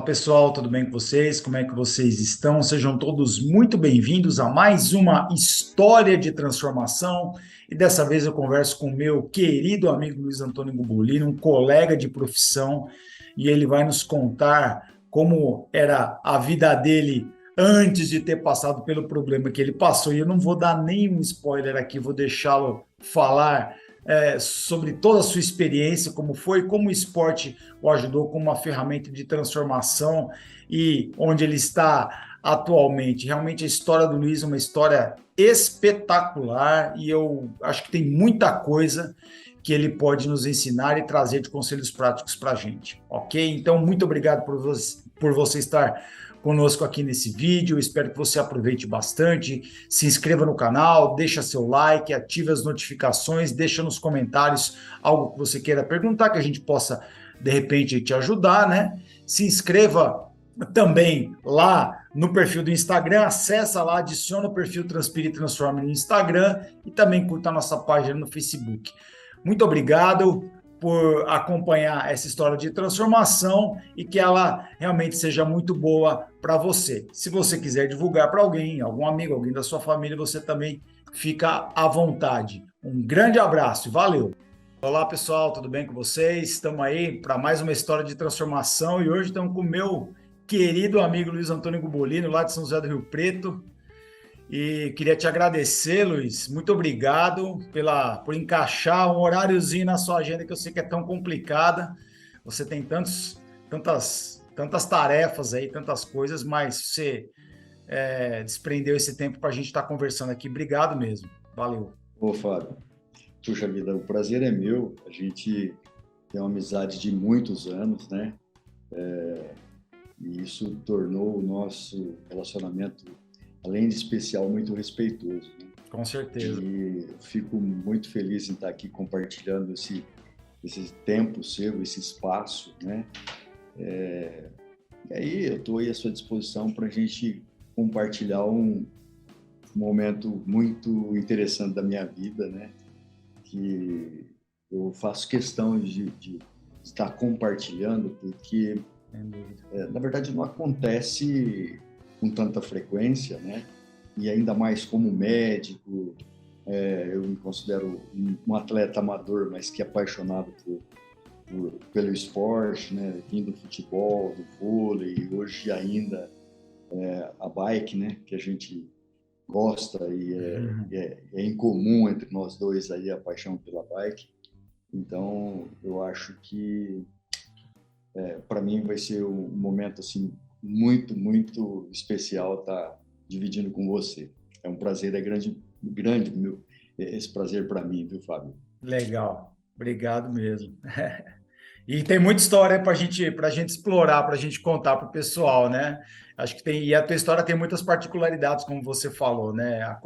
Pessoal, tudo bem com vocês? Como é que vocês estão? Sejam todos muito bem-vindos a mais uma história de transformação. E dessa vez eu converso com o meu querido amigo Luiz Antônio Gubolino, um colega de profissão, e ele vai nos contar como era a vida dele antes de ter passado pelo problema que ele passou. E eu não vou dar nenhum spoiler aqui, vou deixá-lo falar sobre toda a sua experiência, como foi, como o esporte o ajudou como uma ferramenta de transformação e onde ele está atualmente. Realmente a história do Luiz é uma história espetacular e eu acho que tem muita coisa que ele pode nos ensinar e trazer de conselhos práticos para a gente, ok? Então, muito obrigado por você estar conosco aqui nesse vídeo, espero que você aproveite bastante, se inscreva no canal, deixa seu like, ative as notificações, deixa nos comentários algo que você queira perguntar, que a gente possa, de repente, te ajudar, né? Se inscreva também lá no perfil do Instagram, acessa lá, adiciona o perfil Transpire e Transforme no Instagram e também curta a nossa página no Facebook. Muito obrigado por acompanhar essa história de transformação e que ela realmente seja muito boa para você. Se você quiser divulgar para alguém, algum amigo, alguém da sua família, você também fica à vontade. Um grande abraço e valeu! Olá pessoal, tudo bem com vocês? Estamos aí para mais uma história de transformação e hoje estamos com o meu querido amigo Luiz Antônio Gubolino, lá de São José do Rio Preto. E queria te agradecer, Luiz. Muito obrigado por encaixar um horáriozinho na sua agenda que eu sei que é tão complicada. Você tem tantas tarefas aí, tantas coisas, mas você desprendeu esse tempo para a gente estar conversando aqui. Obrigado mesmo. Valeu. Ô, Fábio, puxa vida, o prazer é meu. A gente tem uma amizade de muitos anos, né? E isso tornou o nosso relacionamento, além de especial, muito respeitoso, né? Com certeza. E eu fico muito feliz em estar aqui compartilhando esse tempo seu, esse espaço, né? E aí eu estou aí à sua disposição para a gente compartilhar um momento muito interessante da minha vida, né? Que eu faço questão de estar compartilhando, porque, na verdade, não acontece com tanta frequência, né? E ainda mais como médico, eu me considero um atleta amador, mas que é apaixonado pelo esporte, né? Vim do futebol, do vôlei, hoje ainda a bike, né? Que a gente gosta e é incomum entre nós dois aí a paixão pela bike. Então, eu acho que para mim vai ser um momento assim muito, muito especial estar dividindo com você. É um prazer, é grande esse prazer para mim, viu, Fábio? Legal. Obrigado mesmo. E tem muita história para a gente explorar, para a gente contar para o pessoal, né? Acho que tem, e a tua história tem muitas particularidades, como você falou, né?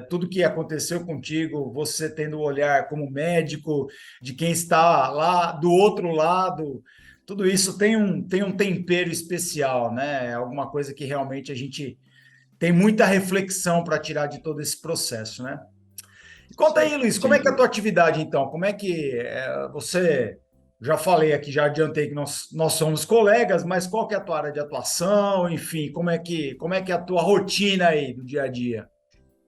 Tudo que aconteceu contigo, você tendo o olhar como médico, de quem está lá do outro lado, tudo isso tem um tempero especial, né? Alguma coisa que realmente a gente tem muita reflexão para tirar de todo esse processo, né? Conta aí, Luiz, como Sem é que é a tua dúvida. atividade, então? Como é que você... Já falei aqui, já adiantei que nós somos colegas, mas qual que é a tua área de atuação? Enfim, como é que é a tua rotina aí do dia a dia?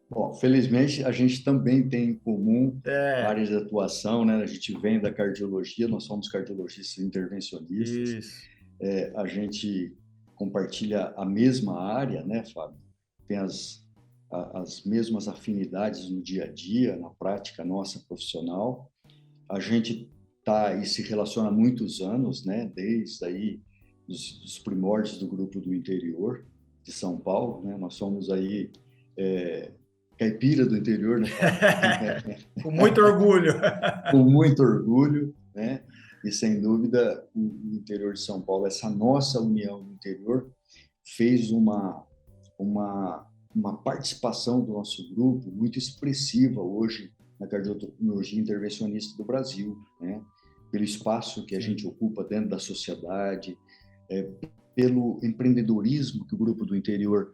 Bom, felizmente a gente também tem em comum É, áreas de atuação, né? A gente vem da cardiologia, nós somos cardiologistas intervencionistas, isso. a gente compartilha a mesma área, né, Fábio? Tem as mesmas afinidades no dia a dia, na prática nossa profissional. A gente tá e se relaciona há muitos anos, né? Desde aí dos primórdios do grupo do interior de São Paulo, né? Nós somos aí caipira do interior, né, Fábio? Com muito orgulho. Com muito orgulho, né? E sem dúvida o interior de São Paulo, essa nossa união no interior fez uma, uma participação do nosso grupo muito expressiva hoje na cardiologia intervencionista do Brasil, né? Pelo espaço que a Sim. gente ocupa dentro da sociedade, pelo empreendedorismo que o grupo do interior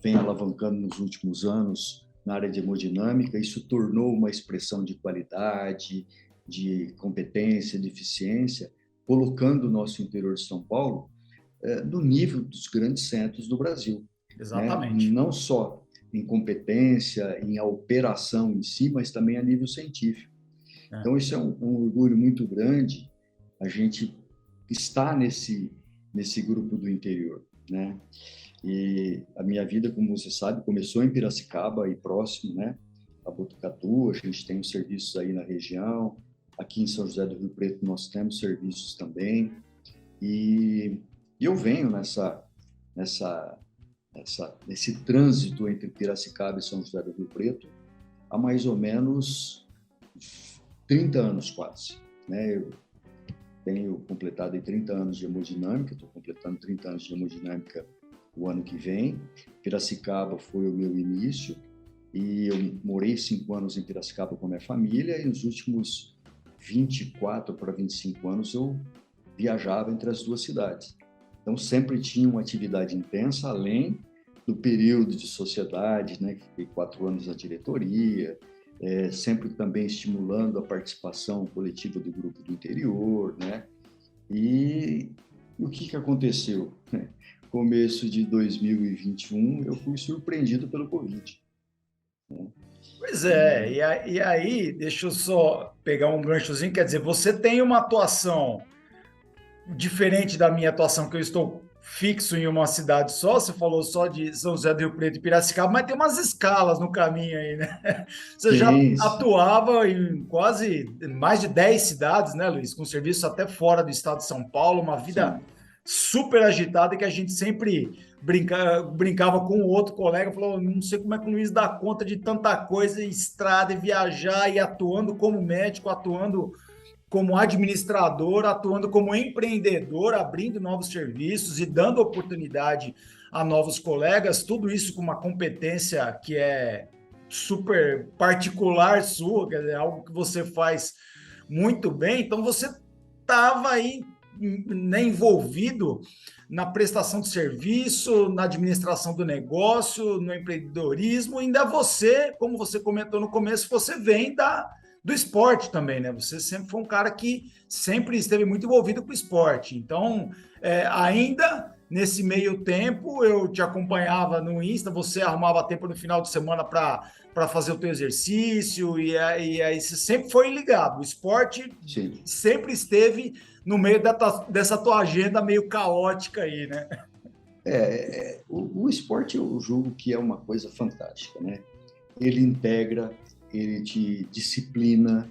vem alavancando nos últimos anos na área de hemodinâmica. Isso tornou uma expressão de qualidade, de competência, de eficiência, colocando o nosso interior de São Paulo do nível dos grandes centros do Brasil, né? Exatamente. Não só em competência, em a operação em si, mas também a nível científico. É. Então, isso é um orgulho muito grande, a gente estar nesse grupo do interior, né? E a minha vida, como você sabe, começou em Piracicaba, aí próximo, né? A Botucatu, a gente tem os serviços aí na região. Aqui em São José do Rio Preto nós temos serviços também. E eu venho nessa, nesse trânsito entre Piracicaba e São José do Rio Preto há mais ou menos 30 anos quase, né? Eu tenho completado aí 30 anos de hemodinâmica, estou completando 30 anos de hemodinâmica o ano que vem. Piracicaba foi o meu início e eu morei 5 anos em Piracicaba com a minha família e nos últimos 24 para 25 anos eu viajava entre as duas cidades. Então sempre tinha uma atividade intensa, além do período de sociedade, né, que fiquei 4 anos na diretoria, sempre também estimulando a participação coletiva do grupo do interior, né? E o que aconteceu? Começo de 2021, eu fui surpreendido pelo Covid, né? Pois é, E e aí, deixa eu só pegar um ganchozinho, quer dizer, você tem uma atuação diferente da minha atuação, que eu estou fixo em uma cidade só, você falou só de São José do Rio Preto e Piracicaba, mas tem umas escalas no caminho aí, né? Você já sim, atuava em quase mais de 10 cidades, né, Luiz? Com serviço até fora do estado de São Paulo, uma vida sim, super agitada que a gente sempre brincava com o outro colega, falou, não sei como é que o Luiz dá conta de tanta coisa, estrada e viajar e atuando como médico, atuando como administrador, atuando como empreendedor, abrindo novos serviços e dando oportunidade a novos colegas, tudo isso com uma competência que é super particular sua, quer dizer, algo que você faz muito bem. Então, você estava aí, né, envolvido na prestação de serviço, na administração do negócio, no empreendedorismo. Ainda você, como você comentou no começo, você vem do esporte também, né? Você sempre foi um cara que sempre esteve muito envolvido com o esporte. Então, ainda nesse meio tempo, eu te acompanhava no Insta, você arrumava tempo no final de semana para fazer o teu exercício, e aí você sempre foi ligado. O esporte sim. sempre esteve no meio dessa tua agenda meio caótica aí, né? O esporte eu julgo que é uma coisa fantástica, né? Ele integra, ele te disciplina,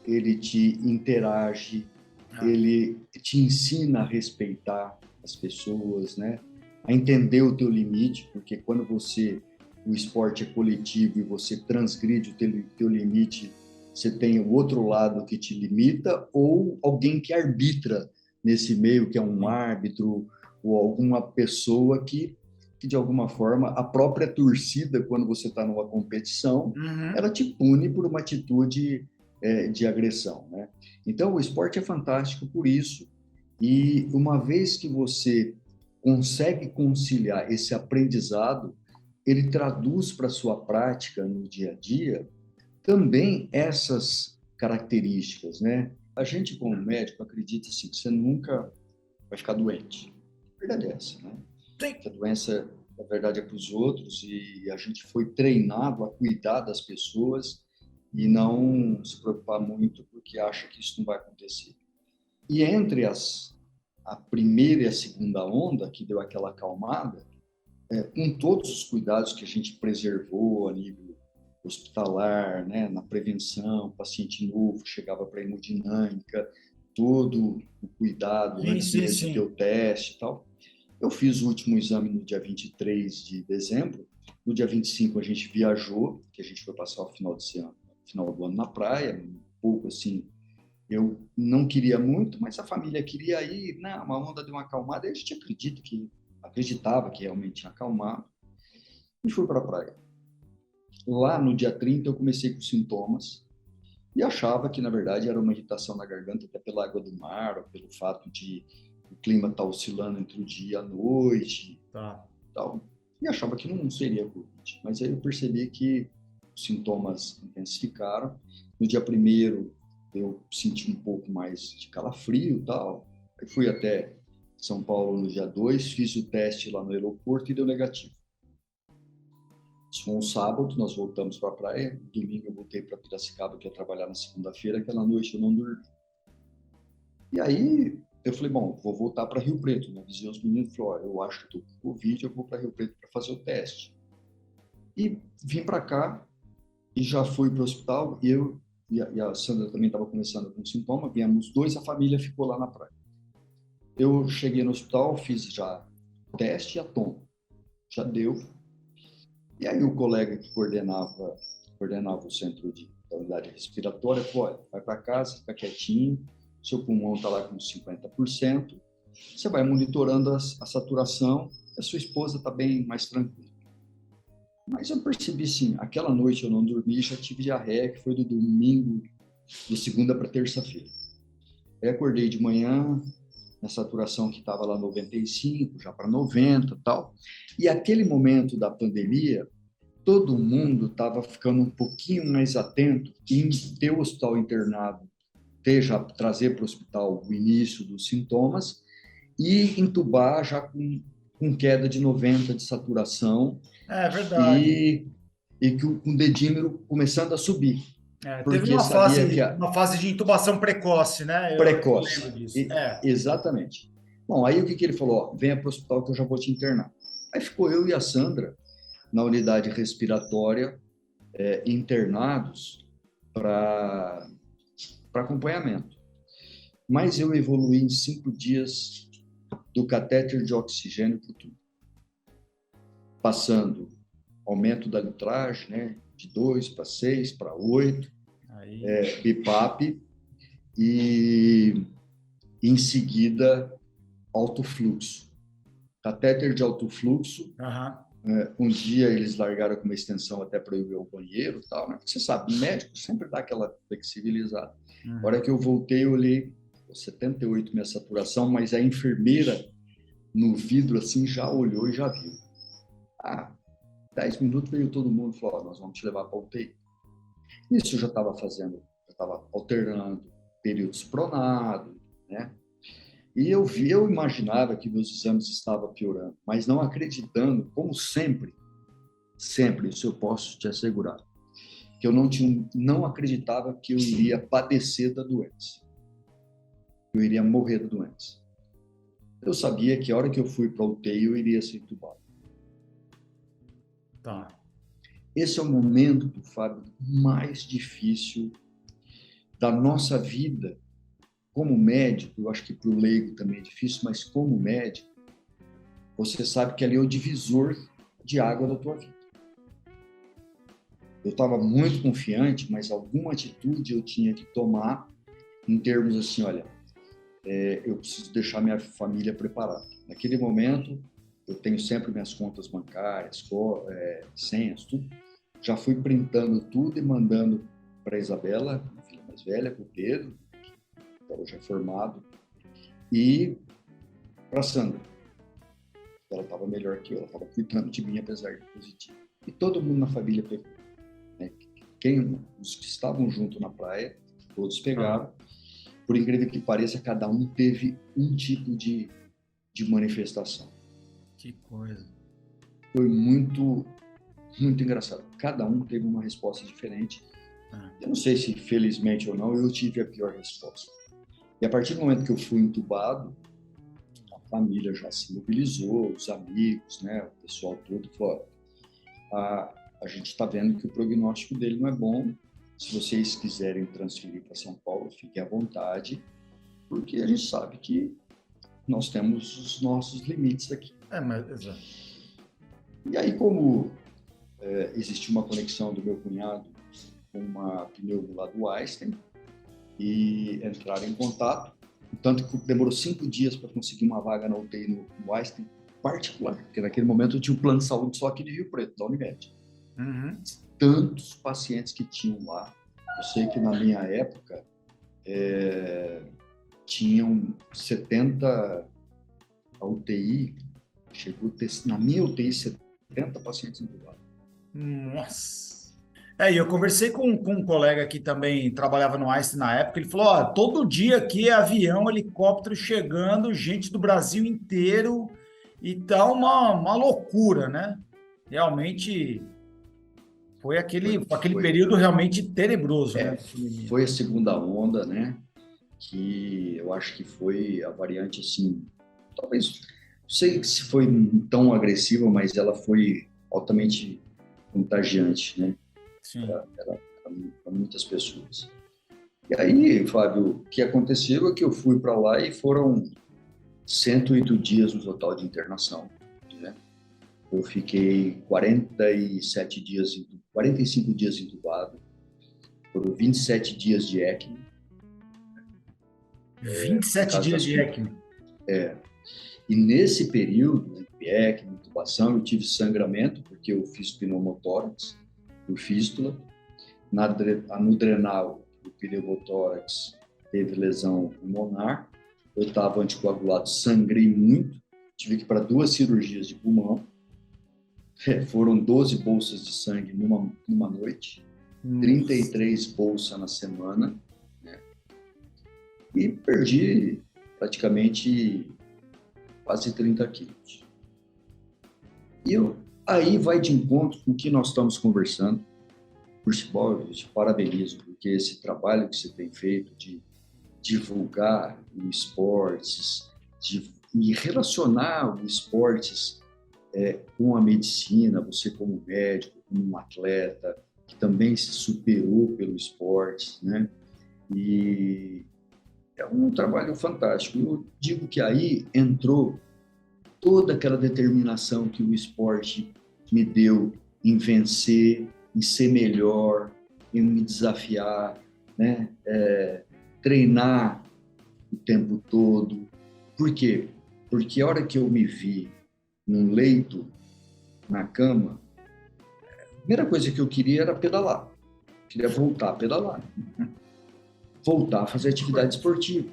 ele te interage, Ah, ele te ensina a respeitar as pessoas, né? A entender o teu limite, porque quando o esporte é coletivo e você transgride o teu limite, você tem o outro lado que te limita ou alguém que arbitra nesse meio, que é um sim. árbitro ou alguma pessoa que de alguma forma, a própria torcida, quando você está numa competição, ela Uhum. te pune por uma atitude de agressão, né? Então, o esporte é fantástico por isso. E uma vez que você consegue conciliar esse aprendizado, ele traduz para a sua prática no dia a dia também essas características, né? A gente, como médico, acredita assim, que você nunca vai ficar doente. A verdade é essa, né? Sim. Que a doença, na verdade, é para os outros e a gente foi treinado a cuidar das pessoas e não se preocupar muito porque acha que isso não vai acontecer. E entre a primeira e a segunda onda, que deu aquela acalmada, com todos os cuidados que a gente preservou a nível hospitalar, né, na prevenção, paciente novo chegava para hemodinâmica, todo o cuidado Sim, antes sim, mesmo de ter sim. o teste e tal. Eu fiz o último exame no dia 23 de dezembro. No dia 25 a gente viajou, que a gente foi passar o final do ano na praia, um pouco assim. Eu não queria muito, mas a família queria ir, né? Uma onda deu uma acalmada, e a gente acreditava que realmente tinha acalmado, e fui para a praia. Lá no dia 30 eu comecei com sintomas e achava que na verdade era uma irritação na garganta, até pela água do mar, ou pelo fato de o clima estar oscilando entre o dia e a noite, Tá. tal, e achava que não seria Covid. Mas aí eu percebi que os sintomas intensificaram. No dia primeiro eu senti um pouco mais de calafrio, tal. Aí fui até São Paulo no dia 2, fiz o teste lá no aeroporto e deu negativo. Isso foi um sábado, nós voltamos para a praia. Domingo eu voltei para Piracicaba, que ia trabalhar na segunda-feira. Aquela noite eu não dormi. E aí eu falei, bom, vou voltar para Rio Preto. Eu avisei os meninos, falei, eu acho que estou com Covid, eu vou para Rio Preto para fazer o teste. E vim para cá e já fui para o hospital. E eu e a Sandra também estava começando com sintoma. Viemos dois, a família ficou lá na praia. Eu cheguei no hospital, fiz já o teste e a toma. Já deu. E aí o colega que coordenava o centro da unidade respiratória falou, olha, vai para casa, fica quietinho, seu pulmão está lá com 50%, você vai monitorando a saturação, a sua esposa está bem mais tranquila. Mas eu percebi, sim, aquela noite eu não dormi, já tive diarreia, que foi do domingo, de segunda para terça-feira. Aí acordei de manhã, na saturação que estava lá 95, já para 90 e tal. E aquele momento da pandemia, todo mundo estava ficando um pouquinho mais atento em ter o hospital internado, trazer para o hospital o início dos sintomas e entubar já com queda de 90 de saturação É verdade. e com o dedímero começando a subir, Teve porque sabia que uma fase de intubação precoce, né? Eu lembro precoce. disso. Exatamente. Bom, aí o que ele falou? Ó, venha para o hospital que eu já vou te internar. Aí ficou eu e a Sandra na unidade respiratória, internados para acompanhamento. Mas eu evoluí em 5 dias do catéter de oxigênio para o tubo, passando aumento da litragem, né, de 2 para 6, para 8, BIPAP, e em seguida alto fluxo. Catéter de alto fluxo. Um dia eles largaram com uma extensão até para eu ir ao banheiro, tal, né? Você sabe, o médico sempre dá aquela flexibilizada. A hora que eu voltei, eu olhei 78 minha saturação, mas a enfermeira no vidro assim já olhou e já viu. 10 minutos veio todo mundo e falou, nós vamos te levar para a UTI. Isso eu já estava alternando períodos pronado, né? E eu imaginava que meus exames estavam piorando, mas não acreditando, como sempre, isso eu posso te assegurar, que eu não acreditava que eu iria padecer da doença, eu iria morrer da doença. Eu sabia que a hora que eu fui para a UTI, eu iria ser entubado. Tá. Esse é o momento, Fábio, mais difícil da nossa vida. Como médico, eu acho que para o leigo também é difícil, mas como médico, você sabe que ali é o divisor de água da tua vida. Eu estava muito confiante, mas alguma atitude eu tinha que tomar em termos assim, olha, eu preciso deixar minha família preparada. Naquele momento, eu tenho sempre minhas contas bancárias, senhas, tudo. Já fui printando tudo e mandando para a Isabela, minha filha mais velha, para o Pedro, hoje é formado, e para a Sandra. Ela estava melhor que eu, ela estava cuidando de mim, apesar de positivo. E todo mundo na família pegou. Né? Os que estavam junto na praia, todos pegaram. Por incrível que pareça, cada um teve um tipo de manifestação. Que coisa. Foi muito, muito engraçado. Cada um teve uma resposta diferente. Eu não sei se felizmente ou não, eu tive a pior resposta. E a partir do momento que eu fui entubado, a família já se mobilizou, os amigos, né, o pessoal todo falou, a gente está vendo que o prognóstico dele não é bom. Se vocês quiserem transferir para São Paulo, fiquem à vontade, porque a gente sabe que nós temos os nossos limites aqui. Exato. E aí, como existiu uma conexão do meu cunhado com uma pneumo lá do Einstein, e entraram em contato, tanto que demorou 5 dias para conseguir uma vaga na UTI no Einstein particular, porque naquele momento eu tinha um plano de saúde só aqui de Rio Preto, da Unimed. Tantos pacientes que tinham lá, eu sei que na minha época tinham 70, a UTI chegou a ter, na minha UTI, 70 pacientes entubados. Nossa! E eu conversei com um colega que também trabalhava no Einstein na época, ele falou, ó, todo dia aqui é avião, helicóptero chegando, gente do Brasil inteiro, e tá uma loucura, né? Realmente foi aquele Foi, período realmente tenebroso, né? é, foi a segunda onda, né? Que eu acho que foi a variante, assim, talvez, não sei se foi tão agressiva, mas ela foi altamente contagiante, né? Sim. Para muitas pessoas. E aí, Fábio, o que aconteceu é que eu fui para lá e foram 108 dias no total de internação, né? Eu fiquei 47 dias, 45 dias entubado, foram 27 dias de ECMO, por 27 causa dias das... de ECMO. E nesse período, entre ECMO, intubação, eu tive sangramento, porque eu fiz pneumotórax por fístula. No drenal, o pneumotórax teve lesão pulmonar. Eu estava anticoagulado, sangrei muito, tive que ir para 2 cirurgias de pulmão. Foram 12 bolsas de sangue numa noite, 33 bolsas na semana, né? E perdi praticamente quase 30 quilos. Aí vai de encontro com o que nós estamos conversando. Por sinal, eu te parabenizo, porque esse trabalho que você tem feito de divulgar o esportes, e relacionar o esportes com a medicina, você como médico, como um atleta, que também se superou pelo esporte, né? E é um trabalho fantástico. Eu digo que aí entrou toda aquela determinação que o esporte me deu em vencer, em ser melhor, em me desafiar, né? Treinar o tempo todo. Por quê? Porque a hora que eu me vi num leito, na cama, a primeira coisa que eu queria era pedalar. Eu queria voltar a pedalar. Voltar a fazer atividade esportiva.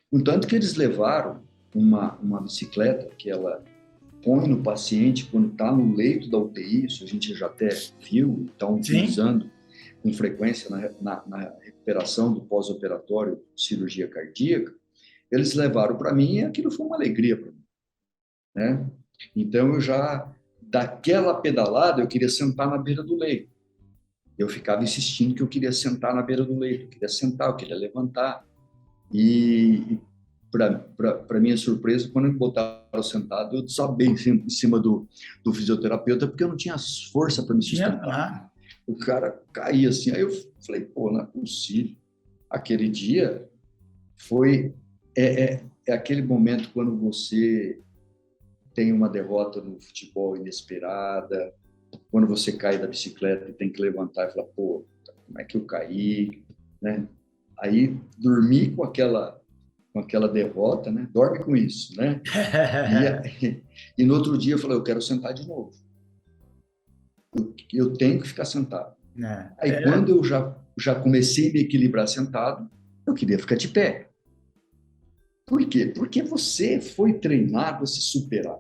Contanto que eles levaram uma bicicleta que ela põe no paciente quando está no leito da UTI, isso a gente já até viu, estão utilizando com frequência na recuperação do pós-operatório de cirurgia cardíaca. Eles levaram para mim e aquilo foi uma alegria para mim, né? Então eu já, daquela pedalada, eu queria sentar na beira do leito. Eu ficava insistindo que eu queria sentar na beira do leito, eu queria sentar, eu queria levantar. E para minha surpresa, quando me botaram sentado, eu desabei em cima do fisioterapeuta, porque eu não tinha força para me sustentar. O cara caía assim. Aí eu falei, pô, não é possível. Aquele dia é aquele momento quando você tem uma derrota no futebol inesperada, quando você cai da bicicleta e tem que levantar e falar, pô, como é que eu caí, né? Aí dormi com aquela derrota, né? Dorme com isso, né? E no outro dia eu falei, eu quero sentar de novo. Eu tenho que ficar sentado. Aí quando eu já comecei a me equilibrar sentado, eu queria ficar de pé. Por quê? Porque você foi treinado a se superar.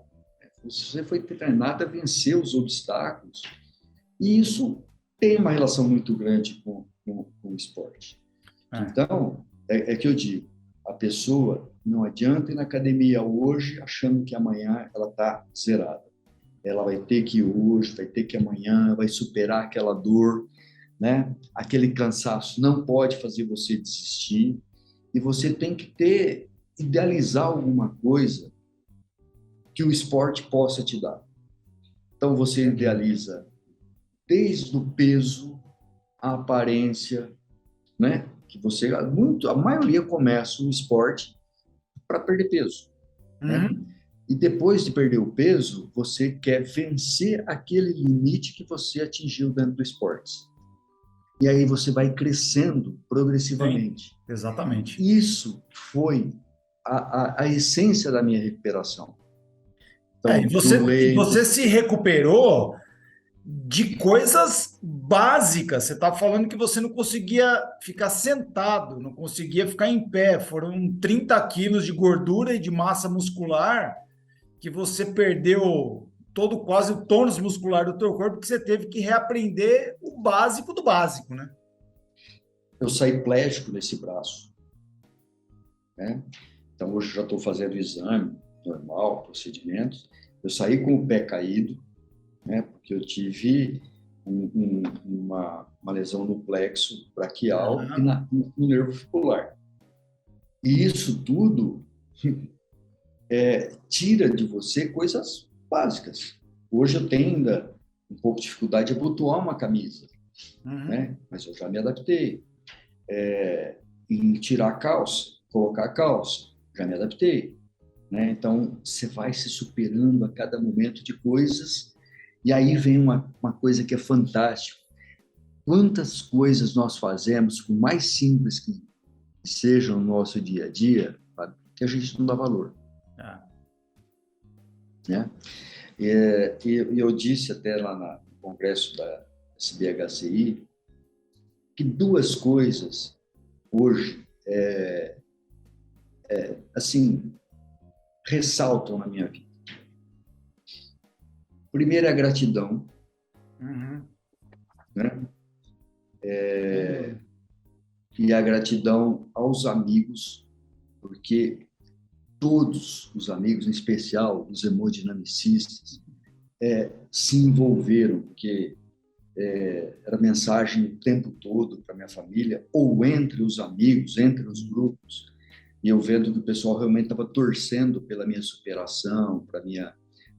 Você foi treinado a vencer os obstáculos. E isso tem uma relação muito grande com o esporte. Então, é que eu digo, a pessoa não adianta ir na academia hoje achando que amanhã ela está zerada. Ela vai ter que ir hoje, vai ter que ir amanhã, vai superar aquela dor, né? Aquele cansaço não pode fazer você desistir. E você tem que idealizar alguma coisa que o esporte possa te dar. Então, você idealiza desde o peso, a aparência, né? Que a maioria começa o esporte para perder peso, né? E depois de perder o peso, você quer vencer aquele limite que você atingiu dentro do esporte. E aí você vai crescendo progressivamente. Sim, exatamente. Isso foi a essência da minha recuperação. Então, você se recuperou de coisas básicas. Você está falando que você não conseguia ficar sentado, não conseguia ficar em pé. Foram 30 quilos de gordura e de massa muscular que você perdeu todo quase o tônus muscular do teu corpo, que você teve que reaprender o básico do básico, né? Eu saí plégico nesse braço, né? Então, hoje já estou fazendo o exame normal, procedimentos. Eu saí com o pé caído, né? Porque eu tive uma lesão no plexo braquial e no nervo fibular. E isso tudo tira de você coisas básicas. Hoje eu tenho ainda um pouco de dificuldade de abotoar uma camisa, né? Mas eu já me adaptei. Em tirar a calça, colocar a calça, já me adaptei, né? Então, você vai se superando a cada momento de coisas, e aí vem uma coisa que é fantástica. Quantas coisas nós fazemos, por mais simples que sejam no nosso dia a dia, sabe, que a gente não dá valor. Né? E eu disse até lá no congresso da SBHCI que duas coisas hoje assim ressaltam na minha vida. Primeiro é a gratidão, né? E a gratidão aos amigos, porque todos os amigos, em especial os hemodinamicistas, se envolveram, porque era mensagem o tempo todo para minha família, ou entre os amigos, entre os grupos, e eu vendo que o pessoal realmente estava torcendo pela minha superação, para minha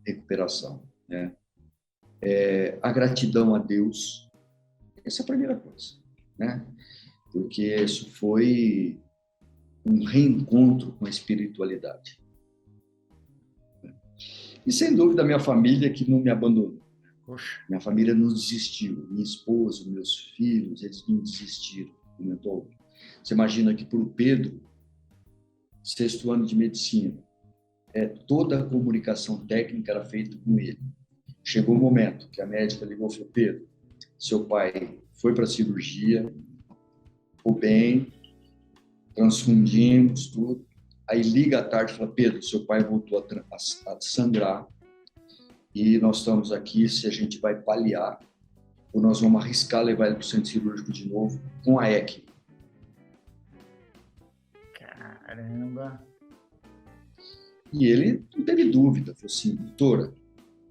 recuperação, né? A gratidão a Deus, essa é a primeira coisa, né? Porque isso foi um reencontro com a espiritualidade. E, sem dúvida, a minha família que não me abandonou. Poxa. Minha família não desistiu. Minha esposa, meus filhos, eles não desistiram. Você imagina que para o Pedro, 6º ano de medicina, toda a comunicação técnica era feita com ele. Chegou o momento que a médica ligou e falou: Pedro, seu pai foi para a cirurgia, ficou bem, transfundimos tudo. Aí liga à tarde e fala: Pedro, seu pai voltou a sangrar e nós estamos aqui, se a gente vai paliar ou nós vamos arriscar levar ele para o centro cirúrgico de novo com a ECMO. Caramba! E ele não teve dúvida, falou assim: doutora,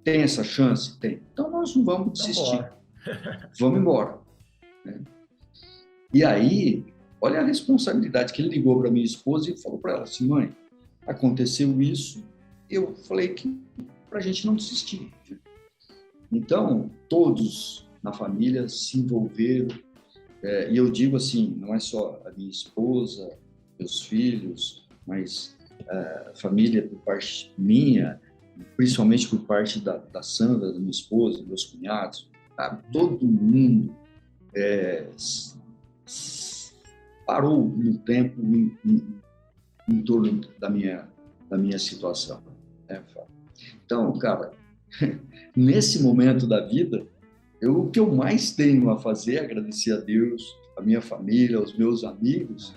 tem essa chance? Tem. Então nós não vamos desistir. Vamos embora. Né? E aí, olha a responsabilidade que ele ligou para minha esposa e falou para ela assim: mãe, aconteceu isso, eu falei que para a gente não desistir. Então, todos na família se envolveram, e eu digo assim, não é só a minha esposa, meus filhos, mas a família por parte minha, principalmente por parte da Sandra, da minha esposa, meus cunhados, tá? Todo mundo parou no tempo em torno da minha situação. Né? Então, cara, nesse momento da vida, o que eu mais tenho a fazer é agradecer a Deus, a minha família, aos meus amigos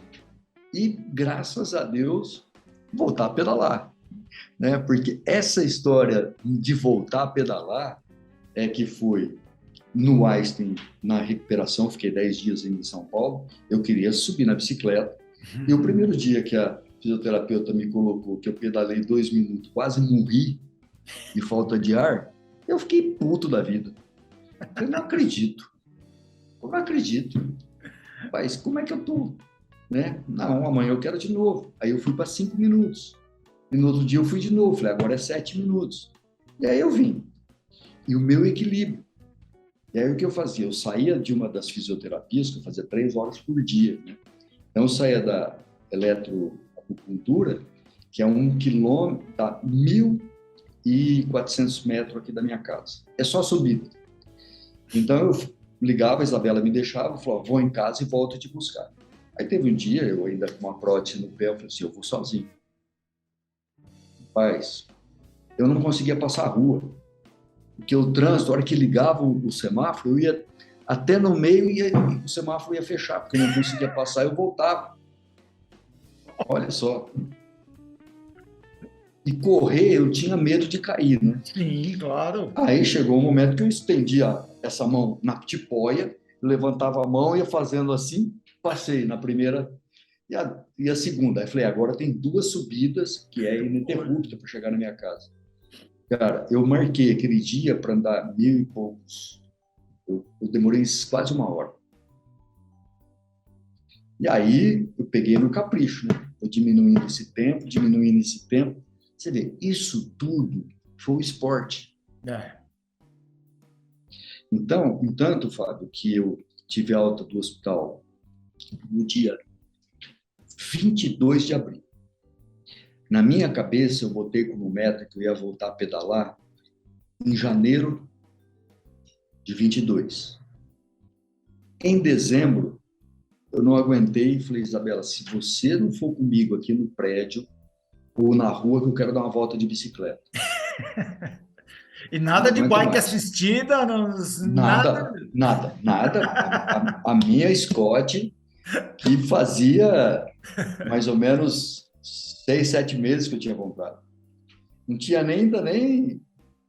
e, graças a Deus, voltar a pedalar. Né? Porque essa história de voltar a pedalar que foi no Einstein, na recuperação, fiquei 10 dias em São Paulo, eu queria subir na bicicleta. E o primeiro dia que a fisioterapeuta me colocou, que eu pedalei 2 minutos, quase morri de falta de ar, eu fiquei puto da vida. Eu não acredito. Mas como é que eu tô? Né? Não, amanhã eu quero de novo. Aí eu fui para 5 minutos. E no outro dia eu fui de novo. Falei, agora é 7 minutos. E aí eu vim. E o meu equilíbrio. E aí o que eu fazia? Eu saía de uma das fisioterapias, que eu fazia 3 horas por dia. Né? Então eu saía da eletroacupuntura, que é 1 quilômetro, tá 1.400 metros aqui da minha casa. É só subida. Então eu ligava, a Isabela me deixava, falava, vou em casa e volto te buscar. Aí teve um dia, eu ainda com uma prótese no pé, eu falei assim, eu vou sozinho. Rapaz, eu não conseguia passar a rua. Porque o trânsito, a hora que ligava o semáforo, eu ia até no meio e o semáforo ia fechar, porque eu não conseguia passar, eu voltava. Olha só. E correr, eu tinha medo de cair, né? Sim, claro. Aí chegou um momento que eu estendia essa mão na tipóia, levantava a mão, ia fazendo assim, passei na primeira e a segunda. Aí falei, agora tem duas subidas, que é ininterrupta para chegar na minha casa. Cara, eu marquei aquele dia para andar 1.000 e poucos. Eu demorei quase uma hora. E aí eu peguei no capricho, né? Eu diminuindo esse tempo, diminuindo esse tempo. Você vê, isso tudo foi o esporte. É. Então, entanto, Fábio, que eu tive alta do hospital no dia 22 de abril. Na minha cabeça, eu botei como meta que eu ia voltar a pedalar em janeiro de 22. Em dezembro, eu não aguentei e falei, Isabela, se você não for comigo aqui no prédio ou na rua, que eu quero dar uma volta de bicicleta. E Não nada de aguento bike mais. assistida, nada. Nada, nada, nada. A minha Scott, que fazia mais ou menos 6, 7 meses que eu tinha comprado. Não tinha ainda nem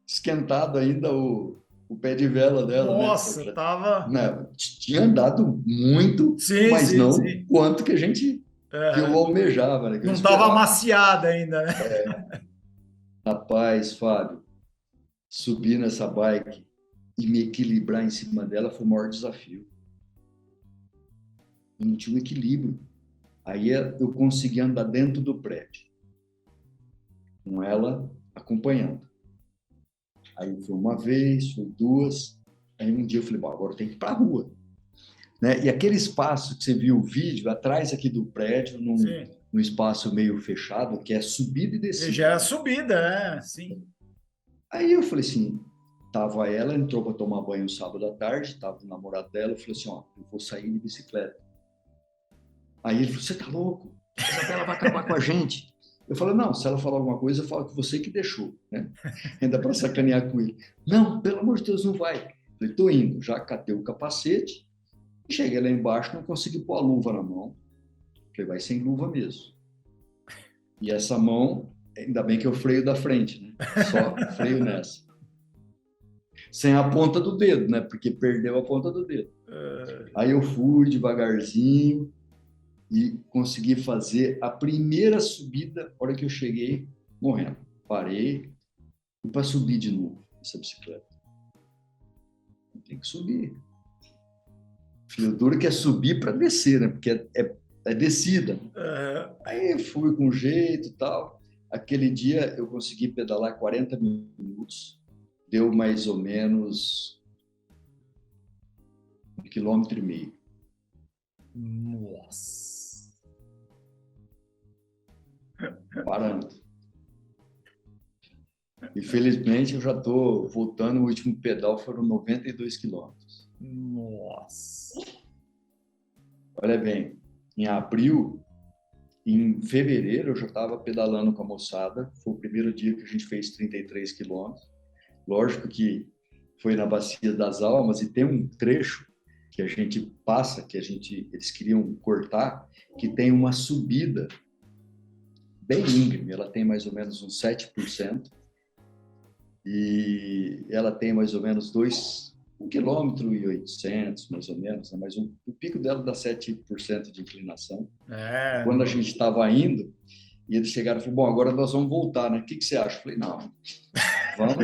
esquentado ainda o pé de vela dela, né? Nossa, tava. Né? Tinha andado muito, Sim, mas sim, não sim. quanto que eu Aham. almejava, né? Que eu Não tava esperava. amaciada ainda, né? Rapaz, Fábio, subir nessa bike e me equilibrar em cima dela foi o maior desafio. Eu não tinha um equilíbrio. Aí eu consegui andar dentro do prédio, com ela acompanhando. Aí foi uma vez, foi duas. Aí um dia eu falei, bom, agora eu tenho que ir para a rua. Né? E aquele espaço que você viu o vídeo, atrás aqui do prédio, Sim. num espaço meio fechado, que é subida e E descida. já era subida, né? Sim. Aí eu falei assim, tava ela, entrou para tomar banho sábado à tarde, tava o namorado dela, eu falei assim, ó, eu vou sair de bicicleta. Aí ele falou, você tá louco? A Isabela vai acabar com a gente. Eu falei, não, se ela falar alguma coisa, eu falo que você que deixou, né? Ainda para sacanear com ele. Não, pelo amor de Deus, não vai. Eu falei, tô indo. Já catei o capacete, cheguei lá embaixo, não consegui pôr a luva na mão. Eu falei, vai sem luva mesmo. E essa mão, ainda bem que é o freio da frente, né? Só freio nessa. Sem a ponta do dedo, né? Porque perdeu a ponta do dedo. Aí eu fui devagarzinho e consegui fazer a primeira subida, a hora que eu cheguei, morrendo. Parei e para subir de novo essa bicicleta. Tem que subir. Filho duro que é subir para descer, né? Porque é descida. Aí fui com jeito e tal. Aquele dia eu consegui pedalar 40 minutos. Deu mais ou menos 1,5 km. Nossa. Parando. Infelizmente, eu já estou voltando. O último pedal foram 92 quilômetros. Nossa. Olha bem, em abril, em fevereiro, eu já estava pedalando com a moçada. Foi o primeiro dia que a gente fez 33 quilômetros. Lógico que foi na Bacia das Almas e tem um trecho que a gente passa, eles queriam cortar, que tem uma subida bem íngreme. Ela tem mais ou menos uns 7%. E ela tem mais ou menos 1,8 km, mais ou menos, né? Mas o pico dela dá 7% de inclinação. Quando a gente estava indo, e eles chegaram e falaram, bom, agora nós vamos voltar, né? O que você acha? Eu falei, não, vamos,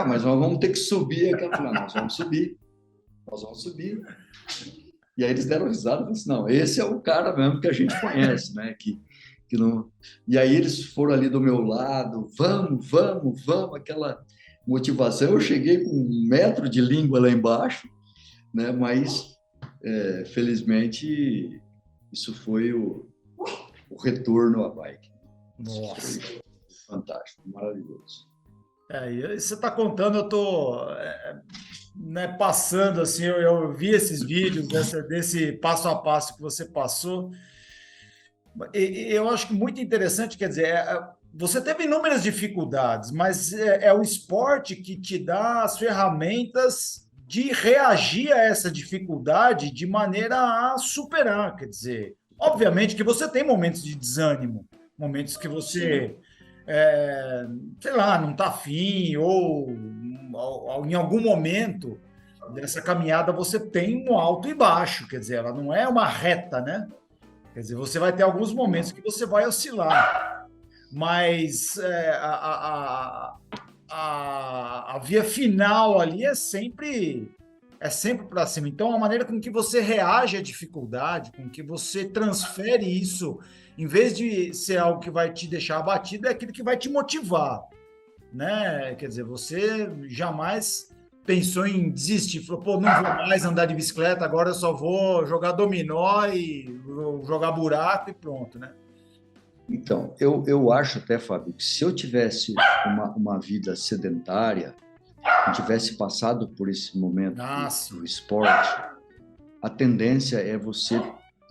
mas nós vamos ter que subir. Eu falei, nós vamos subir. E aí eles deram risada, falaram assim, não, esse é o cara mesmo que a gente conhece, né? Que não... E aí eles foram ali do meu lado, vamos, aquela motivação. Eu cheguei com 1 metro de língua lá embaixo, né? Mas, felizmente, isso foi o retorno à bike. Nossa. Foi fantástico, maravilhoso. E você está contando, eu estou né, passando assim, eu vi esses vídeos desse passo a passo que você passou. Eu acho que muito interessante, quer dizer, você teve inúmeras dificuldades, mas é o esporte que te dá as ferramentas de reagir a essa dificuldade de maneira a superar. Quer dizer, obviamente que você tem momentos de desânimo, momentos que você sei lá, não está afim, ou em algum momento dessa caminhada você tem um alto e baixo, quer dizer, ela não é uma reta, né? Quer dizer, você vai ter alguns momentos Não. que você vai oscilar, mas a via final ali é sempre para cima. Então, a maneira com que você reage à dificuldade, com que você transfere isso, em vez de ser algo que vai te deixar abatido, é aquilo que vai te motivar, né? Quer dizer, você jamais pensou em desistir, falou, pô, não vou mais andar de bicicleta, agora eu só vou jogar dominó e vou jogar buraco e pronto, né? Então, eu acho até, Fábio, que se eu tivesse uma vida sedentária, não tivesse passado por esse momento Ah, sim. do esporte, a tendência é você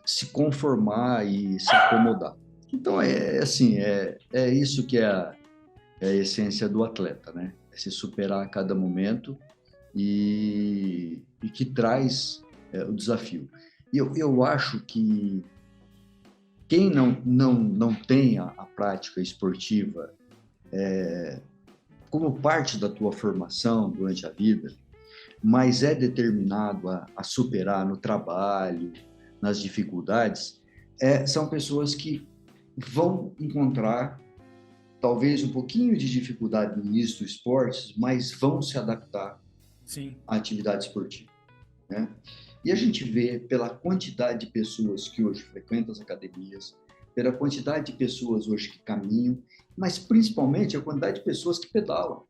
se conformar e se acomodar. Então, é assim, é isso que é a essência do atleta, né? É se superar a cada momento e que traz o desafio. E eu acho que quem não tem a prática esportiva como parte da tua formação durante a vida, mas é determinado a superar no trabalho, nas dificuldades, são pessoas que vão encontrar talvez um pouquinho de dificuldade no início do esporte, mas vão se adaptar Sim. à atividade esportiva, né? E a gente vê pela quantidade de pessoas que hoje frequentam as academias, pela quantidade de pessoas hoje que caminham, mas principalmente a quantidade de pessoas que pedalam.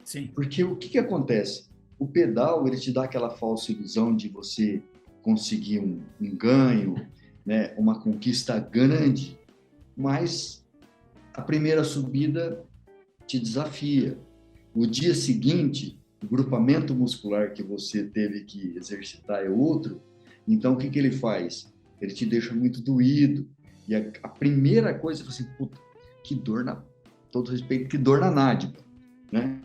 Sim. Porque o que acontece? O pedal, ele te dá aquela falsa ilusão de você conseguir um ganho, né? Uma conquista grande, mas a primeira subida te desafia. O dia seguinte, o grupamento muscular que você teve que exercitar é outro, então o que ele faz? Ele te deixa muito doído. E a primeira coisa, você assim, puta, que dor todo respeito, que dor na nádega, né?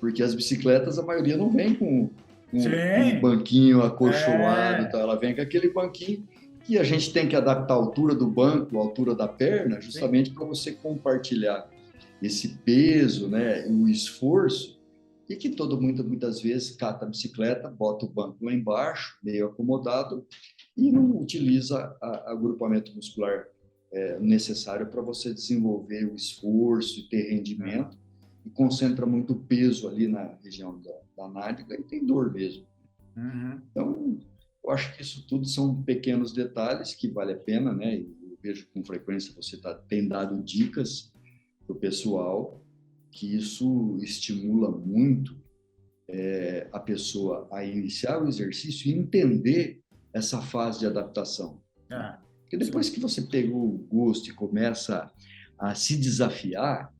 Porque as bicicletas, a maioria não vem com um Sim. banquinho acolchoado, É. tá? Ela vem com aquele banquinho que a gente tem que adaptar a altura do banco, a altura da perna, Sim. justamente para você compartilhar esse peso, né, o esforço, e que todo mundo muitas vezes cata a bicicleta, bota o banco lá embaixo, meio acomodado, e não utiliza o agrupamento muscular necessário para você desenvolver o esforço e ter rendimento, e concentra muito peso ali na região da nádega e tem dor mesmo. Uhum. Então, eu acho que isso tudo são pequenos detalhes que vale a pena, né? Eu vejo com frequência você tem dado dicas para o pessoal, que isso estimula muito a pessoa a iniciar o exercício e entender essa fase de adaptação, né? É. Porque depois Sim. que você pegou o gosto e começa a se desafiar,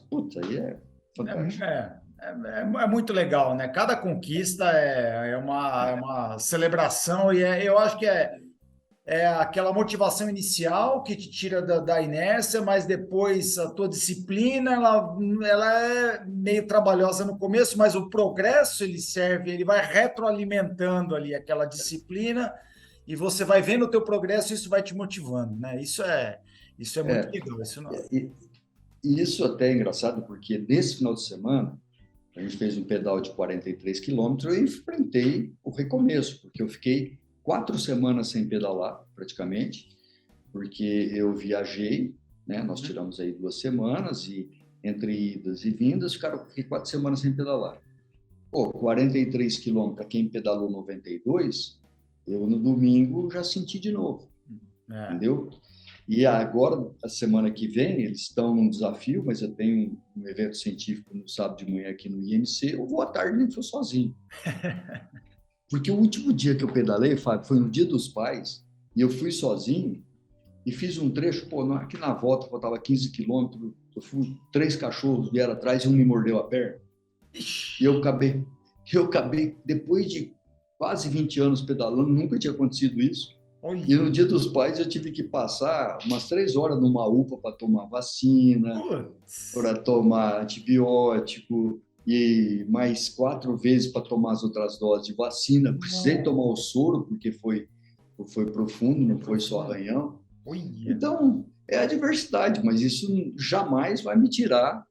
puta, aí é fantástico. É muito legal, né? Cada conquista é uma celebração e eu acho que é aquela motivação inicial que te tira da inércia, mas depois a tua disciplina, ela é meio trabalhosa no começo, mas o progresso ele vai retroalimentando ali aquela disciplina e você vai vendo o teu progresso e isso vai te motivando, né? Isso é muito É, legal, isso não. e, e isso até é engraçado, porque nesse final de semana, a gente fez um pedal de 43 quilômetros e eu enfrentei o recomeço, porque eu fiquei 4 semanas sem pedalar, praticamente, porque eu viajei, né? Nós tiramos aí 2 semanas e entre idas e vindas, fiquei 4 semanas sem pedalar. Pô, 43 quilômetros, para quem pedalou 92, eu no domingo já senti de novo, É. entendeu? E agora, a semana que vem, eles estão num desafio, mas eu tenho um evento científico no sábado de manhã aqui no IMC, eu vou à tarde e fui sozinho. Porque o último dia que eu pedalei, Fábio, foi no Dia dos Pais, e eu fui sozinho e fiz um trecho, pô, aqui na volta faltava 15 quilômetros, eu fui, 3 cachorros vieram atrás e um me mordeu a perna. E eu acabei, depois de quase 20 anos pedalando, nunca tinha acontecido isso. E Olha. no Dia dos Pais eu tive que passar umas 3 horas numa UPA para tomar vacina, Putz. para tomar antibiótico e mais 4 vezes para tomar as outras doses de vacina. Precisei Não. tomar o soro porque foi profundo, não foi só arranhão. Olha. Então, é a diversidade, mas isso jamais vai me tirar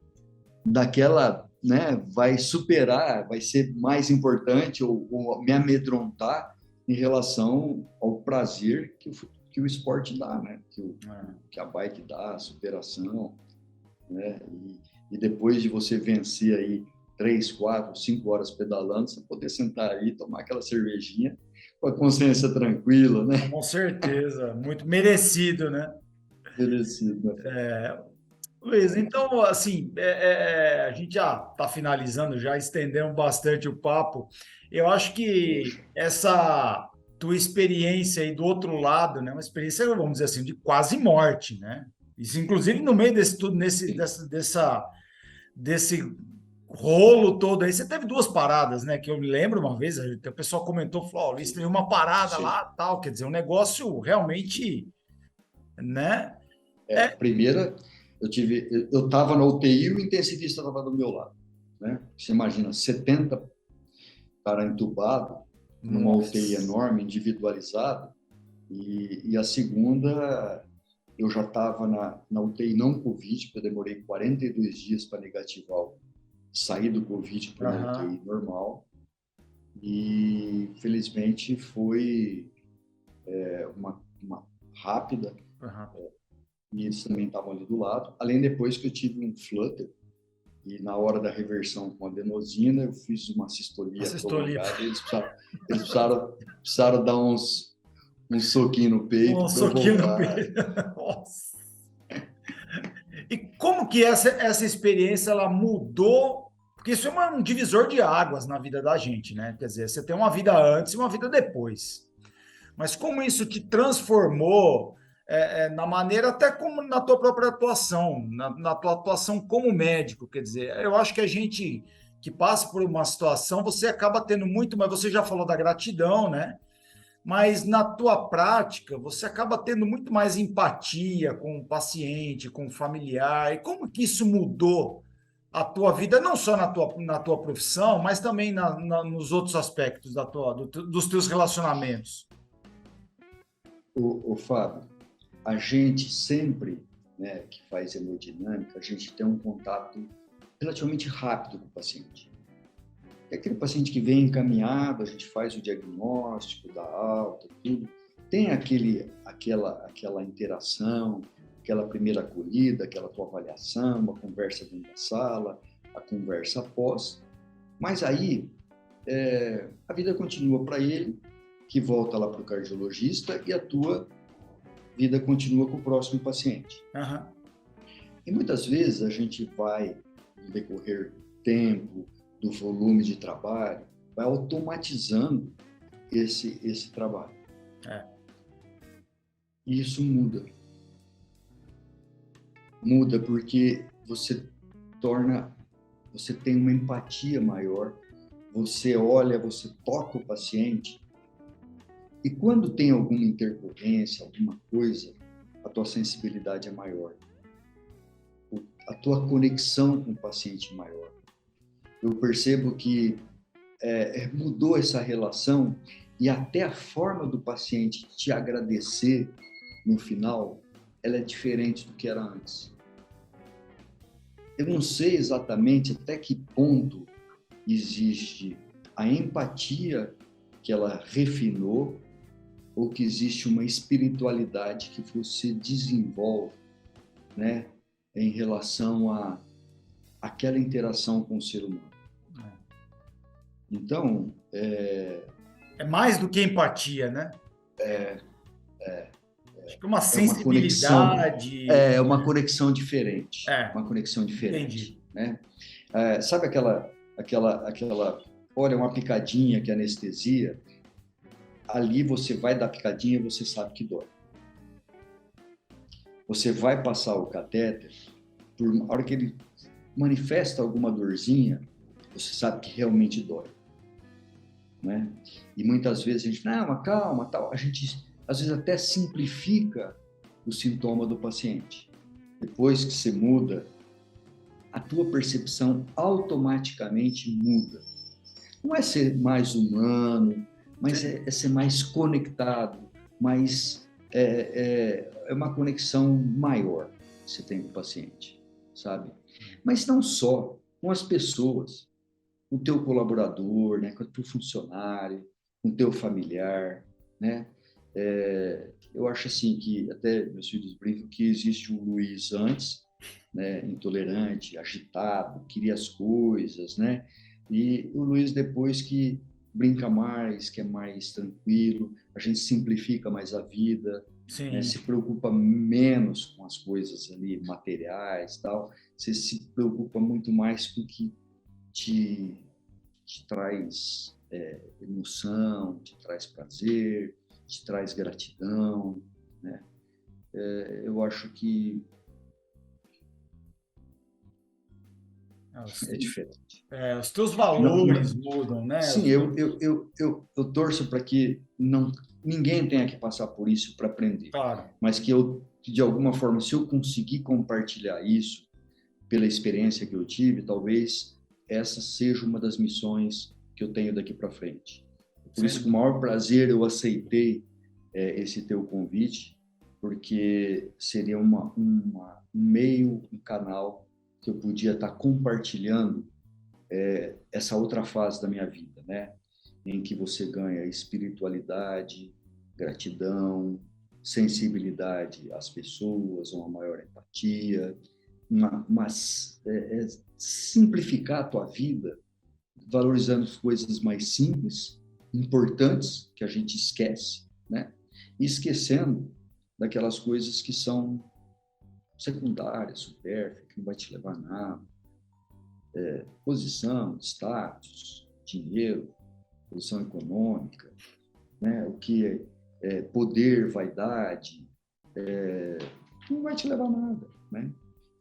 daquela, né? Vai superar, vai ser mais importante ou me amedrontar em relação ao prazer que o esporte dá, né? Que a bike dá, a superação, né? E depois de você vencer aí 3, 4, 5 horas pedalando, você poder sentar aí e tomar aquela cervejinha com a consciência tranquila, né? Com certeza, muito merecido, né? Merecido. Luiz, então, assim, a gente já está finalizando, já estendemos bastante o papo. Eu acho que Poxa, essa tua experiência aí do outro lado, né, uma experiência, vamos dizer assim, de quase morte, né? Isso, inclusive, no meio desse tudo, sim, desse rolo todo aí, você teve duas paradas, né? Que eu me lembro uma vez, o pessoal comentou, falou, ó, Luiz, teve uma parada sim. lá, tal, quer dizer, um negócio realmente, né? A primeira, eu estava na UTI e o intensivista estava do meu lado, né? Você imagina, 70 cara entubado numa UTI Nossa. enorme, individualizada, e a segunda, eu já estava na UTI não Covid, porque eu demorei 42 dias para negativar, sair do Covid para uma Aham. UTI normal, e felizmente foi uma rápida, Aham. e eles também estavam ali do lado. Além depois que eu tive um flutter, e na hora da reversão com adenosina, eu fiz uma sistolia Assistou ali. prolongada, e eles precisaram dar um soquinho no Um peito para eu soquinho no voltar. peito. Nossa. E como que essa experiência ela mudou? Porque isso é um divisor de águas na vida da gente, né? Quer dizer, você tem uma vida antes e uma vida depois. Mas como isso te transformou na maneira, até como na tua própria atuação, na tua atuação como médico, quer dizer, eu acho que a gente que passa por uma situação, você acaba tendo muito, mas você já falou da gratidão, né? Mas na tua prática, você acaba tendo muito mais empatia com o paciente, com o familiar. E como que isso mudou a tua vida, não só na tua profissão, mas também nos outros aspectos dos teus relacionamentos? O Fábio, a gente sempre, né, que faz hemodinâmica, a gente tem um contato relativamente rápido com o paciente. É aquele paciente que vem encaminhado, a gente faz o diagnóstico, dá alta, tudo. Tem aquela interação, aquela primeira acolhida, aquela tua avaliação, uma conversa dentro da sala, a conversa após. Mas aí, a vida continua para ele, que volta lá para o cardiologista, e a tua vida continua com o próximo paciente. Aham. E muitas vezes a gente vai, no decorrer do tempo, do volume de trabalho, vai automatizando esse trabalho. É. E isso muda. Muda porque você tem uma empatia maior, você olha, você toca o paciente, e quando tem alguma intercorrência, alguma coisa, a tua sensibilidade é maior. A tua conexão com o paciente é maior. Eu percebo que mudou essa relação e até a forma do paciente te agradecer no final, ela é diferente do que era antes. Eu não sei exatamente até que ponto existe a empatia que ela refinou ou que existe uma espiritualidade que você desenvolve, né, em relação a aquela interação com o ser humano. Então, É mais do que empatia, né? Acho que é uma é uma conexão, sensibilidade. uma conexão diferente, É, uma conexão entendi. diferente, né? Sabe olha, uma picadinha que anestesia, ali você vai dar picadinha, você sabe que dói. Você vai passar o catéter, a hora que ele manifesta alguma dorzinha, você sabe que realmente dói, né? E muitas vezes a gente, não, calma, tal. A gente às vezes até simplifica o sintoma do paciente. Depois que você muda, a tua percepção automaticamente muda. Não é ser mais humano, mas é ser mais conectado, mais é uma conexão maior que você tem com o paciente, sabe? Mas não só com as pessoas, com o teu colaborador, né? Com o teu funcionário, com o teu familiar, né? Eu acho assim que até meus filhos brincam que existe o Luiz antes, né? Intolerante, agitado, queria as coisas, né? E o Luiz depois que brinca mais, que é mais tranquilo, a gente simplifica mais a vida, né? Sim. Se preocupa menos com as coisas ali materiais, tal. Você se preocupa muito mais com o que te, te traz emoção, te traz prazer, te traz gratidão, né? Eu acho que Os, é diferente. os teus Não, valores não, mudam, né? sim, eu torço para que não, ninguém tenha que passar por isso para aprender, Claro. mas que eu, de alguma forma, se eu conseguir compartilhar isso pela experiência que eu tive, talvez essa seja uma das missões que eu tenho daqui para frente. Por isso, com o Sem, maior prazer, eu aceitei esse teu convite, porque seria um meio, um canal que eu podia estar compartilhando essa outra fase da minha vida, né? Em que você ganha espiritualidade, gratidão, sensibilidade às pessoas, uma maior empatia, simplificar a tua vida, valorizando as coisas mais simples, importantes, que a gente esquece, né? E esquecendo daquelas coisas que são secundárias, supérfluas, que não vai te levar a nada. Posição, status, dinheiro, posição econômica, né? O que é poder, vaidade, não vai te levar a nada, né?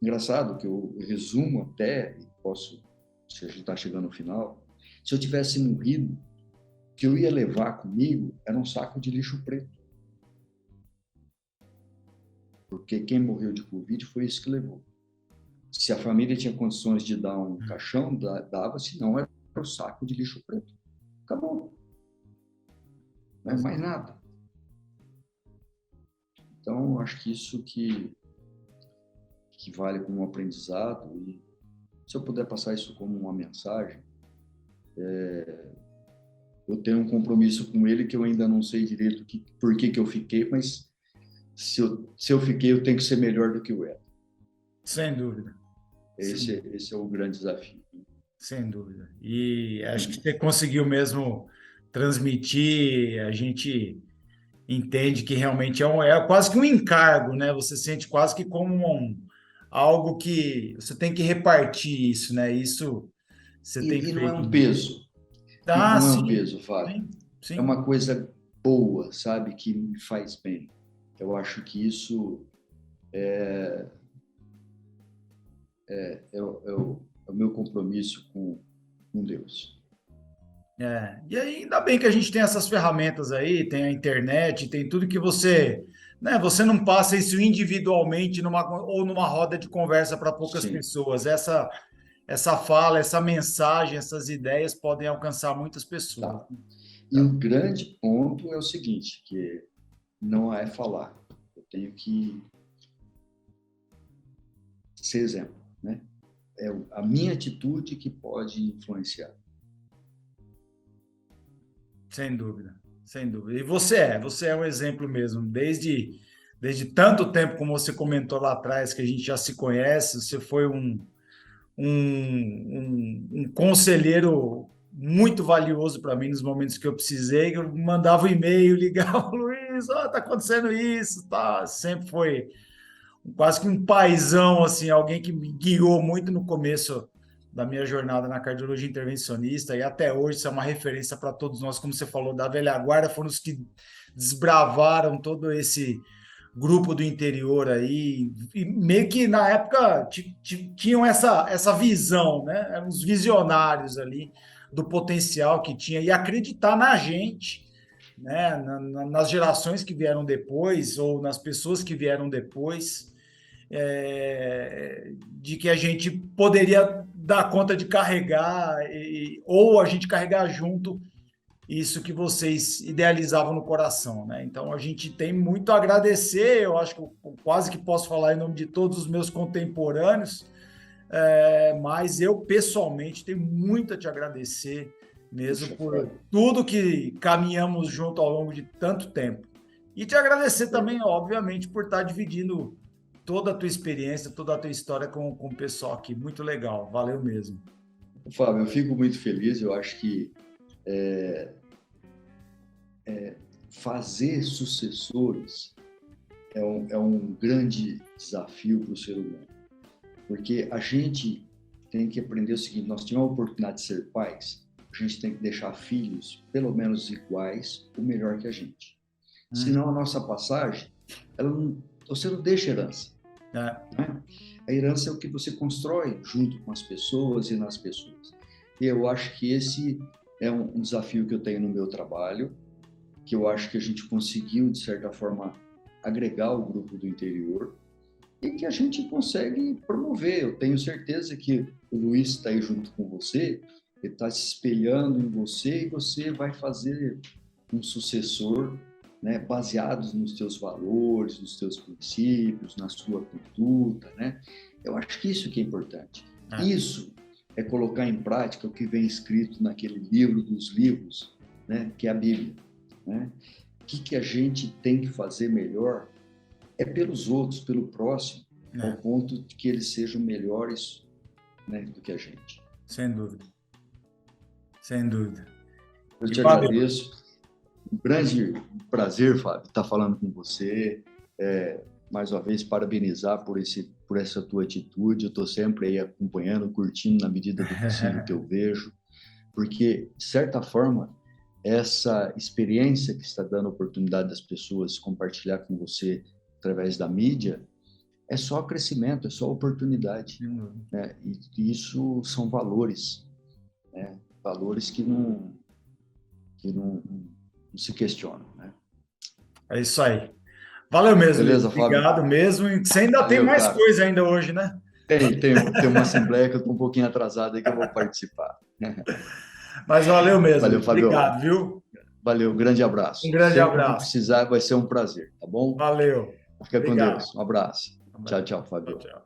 Engraçado que eu resumo até, e posso, se a gente está chegando no final, se eu tivesse morrido, o que eu ia levar comigo era um saco de lixo preto. Porque quem morreu de Covid foi isso que levou. Se a família tinha condições de dar um caixão, dava, se não, era o saco de lixo preto. Acabou. Não é mais nada. Então, acho que isso que vale como um aprendizado, e se eu puder passar isso como uma mensagem, eu tenho um compromisso com ele que eu ainda não sei direito por que eu fiquei, mas se eu fiquei, eu tenho que ser melhor do que eu era. sem dúvida. Esse é o grande desafio. Sem dúvida. E acho que você conseguiu mesmo transmitir, a gente entende que realmente é quase que um encargo, né? Você sente quase que como algo que você tem que repartir isso, né? Isso você tem E não é feito. um peso. Ah, Não é um sim, peso, Fábio. sim, É sim. uma coisa boa, sabe? Que me faz bem. Eu acho que isso é o meu compromisso com Deus. E aí, ainda bem que a gente tem essas ferramentas aí, tem a internet, tem tudo que você, né, você não passa isso individualmente numa roda de conversa para poucas Sim, pessoas. Essa fala, essa mensagem, essas ideias podem alcançar muitas pessoas. tá. E o grande ponto é o seguinte, que não é falar. Eu tenho que ser exemplo, né? É a minha atitude que pode influenciar. Sem dúvida, sem dúvida. E você é um exemplo mesmo. Desde tanto tempo, como você comentou lá atrás, que a gente já se conhece, você foi um conselheiro muito valioso para mim nos momentos que eu precisei. Eu mandava um e-mail, ligava, Luiz, tá acontecendo isso, tá? Sempre foi quase que um paizão, assim, alguém que me guiou muito no começo da minha jornada na cardiologia intervencionista, e até hoje isso é uma referência para todos nós, como você falou, da velha guarda, foram os que desbravaram todo esse grupo do interior aí, e meio que na época tinham essa visão, né? Eram os visionários ali do potencial que tinha e acreditar na gente, né? Nas gerações que vieram depois ou nas pessoas que vieram depois, de que a gente poderia dar conta de carregar ou a gente carregar junto isso que vocês idealizavam no coração, né? Então a gente tem muito a agradecer, eu acho que eu quase que posso falar em nome de todos os meus contemporâneos, mas eu pessoalmente tenho muito a te agradecer mesmo Puxa, por Fábio. tudo que caminhamos junto ao longo de tanto tempo. E te agradecer também, obviamente, por estar dividindo toda a tua experiência, toda a tua história com o pessoal aqui. Muito legal, valeu mesmo. Fábio, eu fico muito feliz, eu acho que fazer sucessores é um grande desafio para o ser humano, porque a gente tem que aprender o seguinte: nós temos a oportunidade de ser pais, a gente tem que deixar filhos pelo menos iguais ou melhor que a gente. Senão a nossa passagem, você não deixa herança. Né? A herança é o que você constrói junto com as pessoas e nas pessoas. E eu acho que esse é um desafio que eu tenho no meu trabalho, que eu acho que a gente conseguiu, de certa forma, agregar o grupo do interior e que a gente consegue promover. Eu tenho certeza que o Luiz está aí junto com você, ele está se espelhando em você e você vai fazer um sucessor, né, baseados nos teus valores, nos teus princípios, na sua conduta, né? Eu acho que isso que é importante. Isso é colocar em prática o que vem escrito naquele livro dos livros, né, que é a Bíblia, né? O que a gente tem que fazer melhor é pelos outros, pelo próximo, ao ponto de que eles sejam melhores, né, do que a gente. Sem dúvida. Sem dúvida. Eu te agradeço. Um grande prazer, Fábio, estar falando com você. Mais uma vez, parabenizar por essa tua atitude. Eu estou sempre aí acompanhando, curtindo na medida do possível que eu vejo, porque, de certa forma, essa experiência que está dando a oportunidade das pessoas compartilhar com você através da mídia é só crescimento, é só oportunidade. Né? E isso são valores, né? Valores que não se questionam. Né? É isso aí. Valeu mesmo. Beleza, obrigado, Fábio. Mesmo. E você ainda tem mais cara. coisa ainda hoje, né? Tem uma assembleia que eu estou um pouquinho atrasado aí que eu vou participar. Mas valeu mesmo. Valeu, Fábio. Obrigado, viu? Valeu, grande abraço. Um grande Sempre abraço. que precisar, vai ser um prazer, tá bom? Valeu. Fica com Deus. Um abraço. Tchau, tchau, Fábio. Tchau.